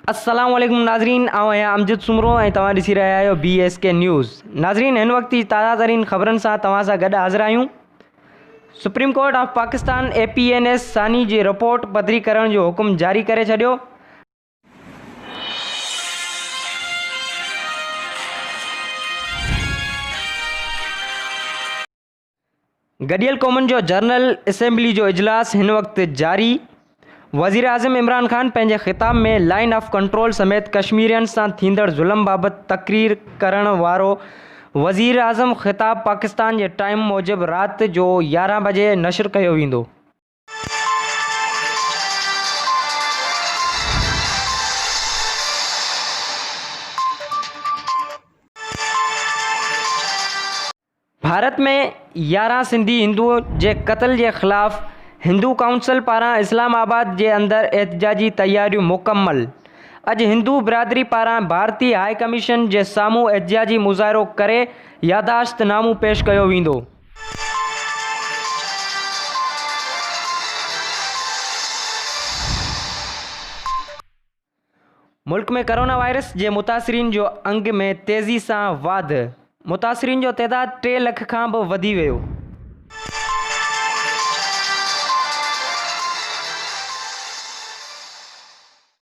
अस्सलाम वालेकुम नाज़रीन, आऊं आहियां अमजद सुमरो ऐं तव्हां ॾिसी रहिया आहियो BSK न्यूज़। नाज़रीन, हिन वक़्त जी ताज़ा तरीन ख़बरनि सां तव्हां सां गॾु हाज़िर आहियूं। Supreme court of Pakistan APNS सानी जी रिपोर्ट पधरी करण जो हुकुम जारी करे छॾियो। गडियल क़ौमुनि जो जनरल असेंबली जो इजलास हिन वक़्त जारी। वज़ीर आज़म इमरान ख़ान पंहिंजे ख़िताब में लाइन ऑफ कंट्रोल समेत कश्मीरियनि सां थींदड़ ज़ुल्म बाबति तक़रीर करण वारो वज़ीर आज़म ख़िताब पाकिस्तान जे टाइम मूजिबि राति जो 11 बजे नशर कयो वेंदो। भारत में 11 सिंधी हिंदुओं जे क़त्ल जे ख़िलाफ़ हिंदू काउंसिल पारां इस्लामाबाद जे अंदरि एहतजाजी तैयारियूं मुकम्मल। अॼु हिंदू बिरादरी पारां भारतीय हाई कमीशन जे साम्हूं एहतजाजी मुज़ाहिरो करे यादाश्तनामो पेश कयो वेंदो। मुल्क में कोरोना वायरस जे मुतासिरीन जो अंग में तेज़ी सां वाध। मुतासिरीन जो तइदाद 3 लख खां बि वधी वियो।